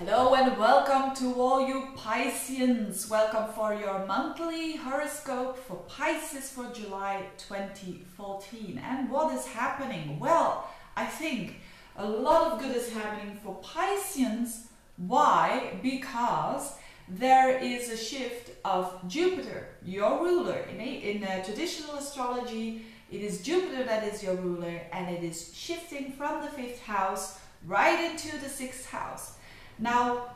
Hello and welcome to all you Pisceans. Welcome for your monthly horoscope for Pisces for July 2014. And what is happening? Well, I think a lot of good is happening for Pisceans. Why? Because there is a shift of Jupiter, your ruler. In traditional astrology, it is Jupiter that is your ruler, and it is shifting from the 5th house right into the 6th house. Now,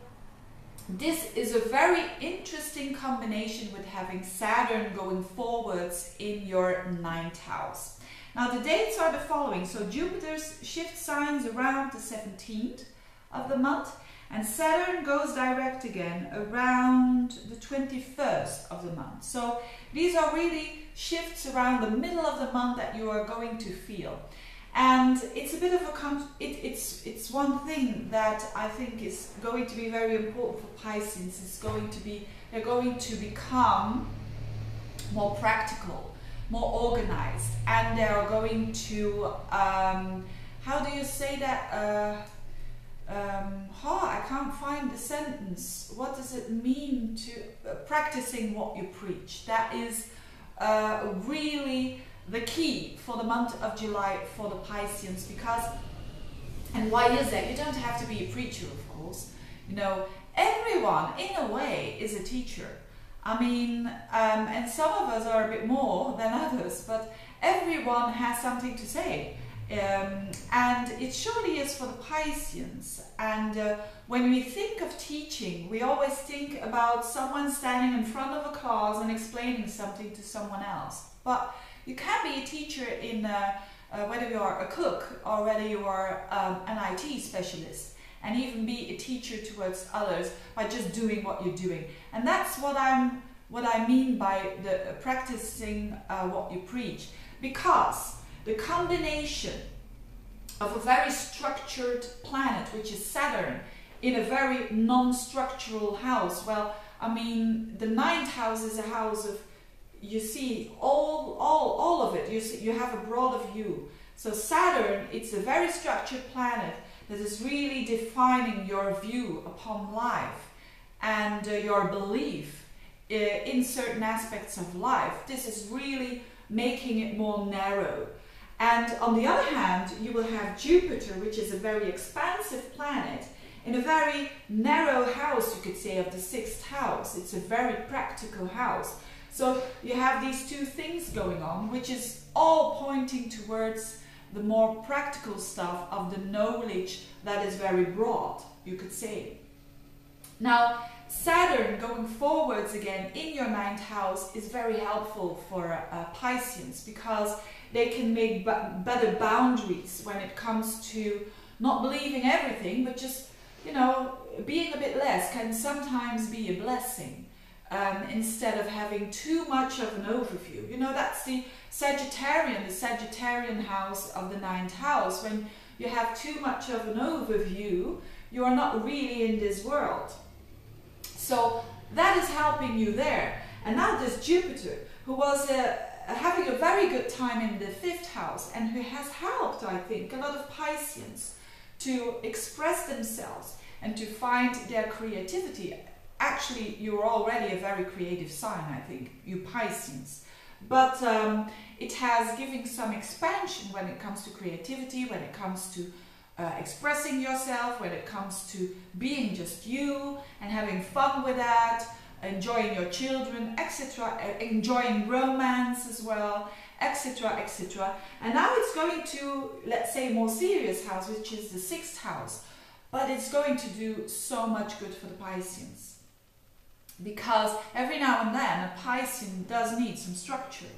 this is a very interesting combination with having Saturn going forwards in your 9th house. Now, the dates are the following. So Jupiter shifts signs around the 17th of the month, and Saturn goes direct again around the 21st of the month. So these are really shifts around the middle of the month that you are going to feel. And it's a bit of a it's one thing that I think is going to be very important for Pisces. It's going to be, they're going to become more practical, more organized, and they are going to how do you say that? I can't find the sentence. What does it mean to practicing what you preach? That is really the key for the month of July for the Pisceans. Because, and why is that? You don't have to be a preacher, of course. You know, everyone in a way is a teacher. I mean, and some of us are a bit more than others, but everyone has something to say. And it surely is for the Pisceans. And when we think of teaching, we always think about someone standing in front of a class and explaining something to someone else. But you can be a teacher in whether you are a cook or whether you are an IT specialist, and even be a teacher towards others by just doing what you're doing. And that's what I mean by the practicing what you preach, because the combination of a very structured planet, which is Saturn, in a very non-structural house. Well, I mean, the 9th house is a house of, you see all of it. You have a broader view. So Saturn, it's a very structured planet that is really defining your view upon life and your belief in certain aspects of life. This is really making it more narrow. And on the other hand, you will have Jupiter, which is a very expansive planet, in a very narrow house, you could say, of the 6th house. It's a very practical house. So you have these two things going on, which is all pointing towards the more practical stuff of the knowledge that is very broad, you could say. Now, Saturn going forwards again in your 9th house is very helpful for Pisceans, because they can make better boundaries when it comes to not believing everything, but just, you know, being a bit less can sometimes be a blessing. Instead of having too much of an overview. You know, that's the Sagittarian house of the 9th house. When you have too much of an overview, you are not really in this world. So that is helping you there. And now this Jupiter, who was having a very good time in the 5th house, and who has helped, I think, a lot of Pisceans to express themselves and to find their creativity. Actually, you're already a very creative sign, I think, you Pisceans. But it has given some expansion when it comes to creativity, when it comes to expressing yourself, when it comes to being just you and having fun with that, enjoying your children, etc., enjoying romance as well, etc., etc. And now it's going to, let's say, a more serious house, which is the 6th house. But it's going to do so much good for the Pisceans. Because every now and then a Piscean does need some structure.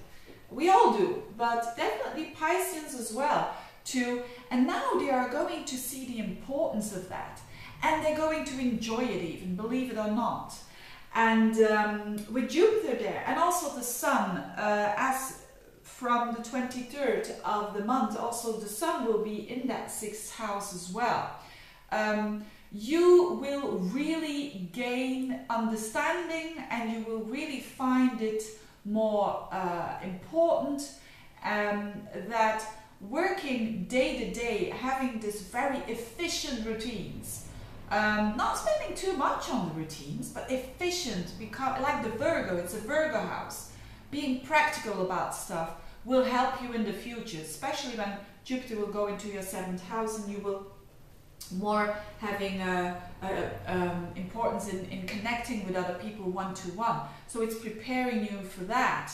We all do, but definitely Pisceans as well too. And now they are going to see the importance of that, and they're going to enjoy it even, believe it or not. And with Jupiter there, and also the Sun, as from the 23rd of the month, also the Sun will be in that 6th house as well. You will really gain understanding, and you will really find it more important that working day to day, having this very efficient routines, Not spending too much on the routines, but efficient, because like the Virgo, it's a Virgo house. Being practical about stuff will help you in the future, especially when Jupiter will go into your 7th house and you will more having importance in connecting with other people one-to-one. So it's preparing you for that.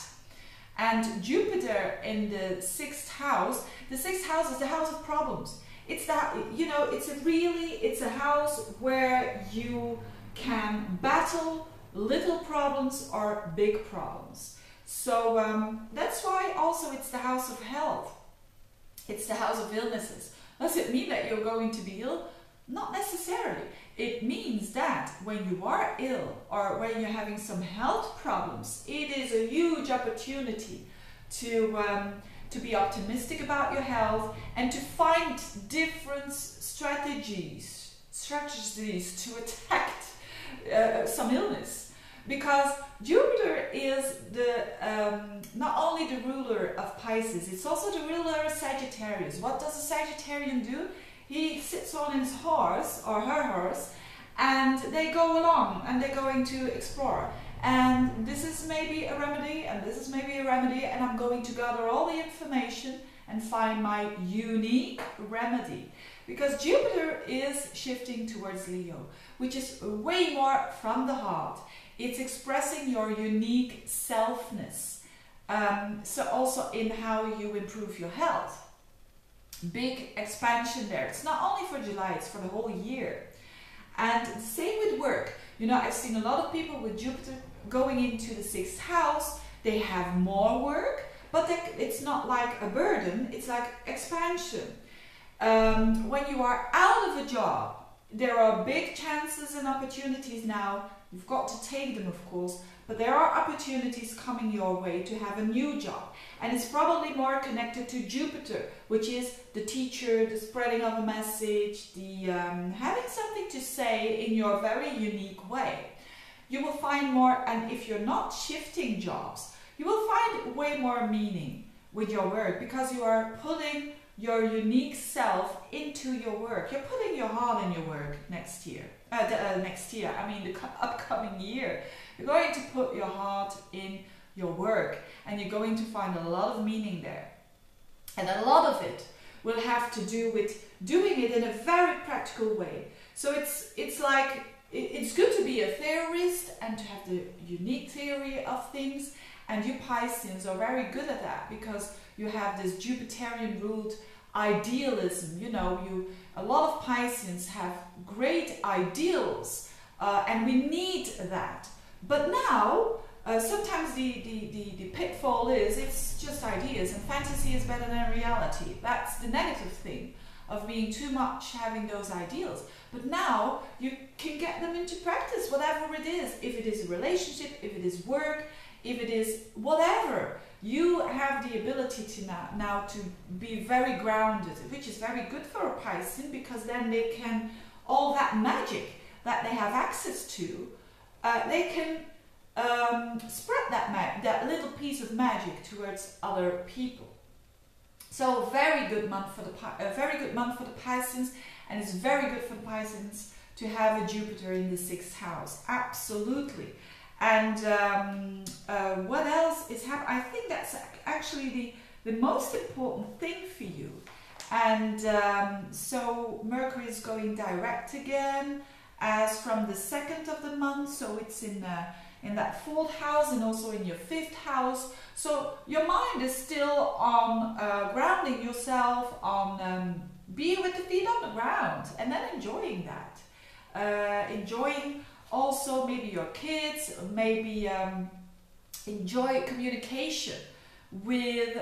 And Jupiter in the 6th house, the 6th house is the house of problems. It's that, you know, it's a house where you can battle little problems or big problems. So that's why also it's the house of health. It's the house of illnesses. Does it mean that you're going to be ill? Not necessarily. It means that when you are ill or when you're having some health problems, it is a huge opportunity to be optimistic about your health and to find different strategies to attack some illness. Because Jupiter is the not only the ruler of Pisces, it's also the ruler of Sagittarius. What does a Sagittarian do? He sits on his horse or her horse and they go along and they're going to explore. And this is maybe a remedy and this is maybe a remedy, and I'm going to gather all the information and find my unique remedy. Because Jupiter is shifting towards Leo, which is way more from the heart. It's expressing your unique selfness. So also in how you improve your health. Big expansion there. It's not only for July, it's for the whole year. And same with work. You know, I've seen a lot of people with Jupiter going into the 6th house. They have more work, but it's not like a burden, it's like expansion. When you are out of a job, there are big chances and opportunities now. You've got to take them, of course, but there are opportunities coming your way to have a new job. And it's probably more connected to Jupiter, which is the teacher, the spreading of a message, the having something to say in your very unique way. You will find more, and if you're not shifting jobs, you will find way more meaning with your work, because you are putting your unique self into your work. You're putting your heart in your work next year. The upcoming year. You're going to put your heart in your work and you're going to find a lot of meaning there. And a lot of it will have to do with doing it in a very practical way. So it's like, it's good to be a theorist and to have the unique theory of things. And you Pisceans are very good at that, because you have this Jupiterian ruled idealism. You know, a lot of Pisceans have great ideals, and we need that. But now, sometimes the pitfall is it's just ideas, and fantasy is better than reality. That's the negative thing of being too much having those ideals. But now you can get them into practice, whatever it is. If it is a relationship, if it is work, if it is whatever, you have the ability to now to be very grounded, which is very good for a Piscean, because then they can, all that magic that they have access to, they can spread that little piece of magic towards other people. So a very good month for the Pisceans, and it's very good for the Pisceans to have a Jupiter in the 6th house. Absolutely. And what else is happening? I think that's actually the most important thing for you. And so Mercury is going direct again as from the 2nd of the month. So it's in that 4th house and also in your 5th house. So your mind is still on grounding yourself, on being with the feet on the ground, and then enjoying that. Enjoying also maybe your kids, maybe enjoy communication with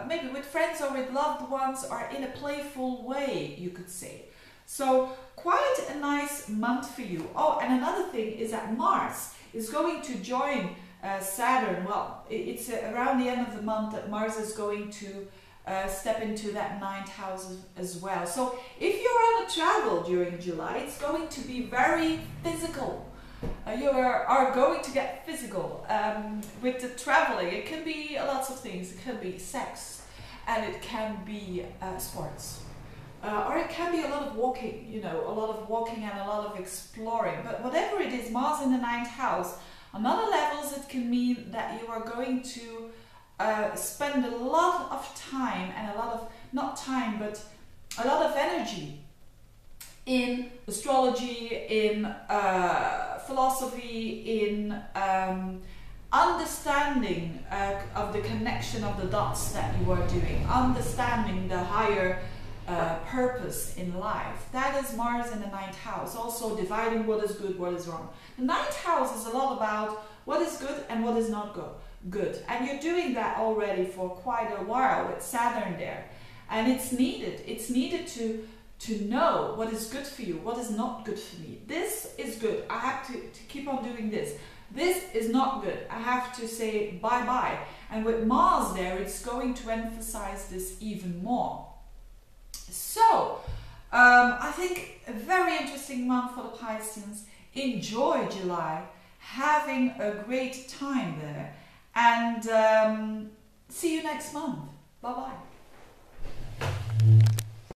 maybe with friends or with loved ones, or in a playful way, you could say. So quite a nice month for you. Oh, and another thing is that Mars is going to join Saturn. Well, it's around the end of the month that Mars is going to step into that 9th house as well. So if you're on a travel during July, it's going to be very physical. You are going to get physical with the traveling. It can be lots of things. It can be sex, and it can be sports. or it can be a lot of walking, you know, a lot of walking and a lot of exploring. But whatever it is, Mars in the 9th house, on other levels it can mean that you are going to spend a lot of time and a lot of, not time, but a lot of energy in astrology, in philosophy, in understanding of the connection of the dots that you are doing, understanding the higher purpose in life. That is Mars in the 9th house, also dividing what is good, what is wrong. The 9th house is a lot about what is good and what is not good. And you're doing that already for quite a while with Saturn there. And it's needed. It's needed to know what is good for you, what is not good for me. This is good. I have to keep on doing this. This is not good. I have to say bye-bye. And with Mars there, it's going to emphasize this even more. So, I think a very interesting month for the Pisceans. Enjoy July, having a great time there, and see you next month. Bye-bye.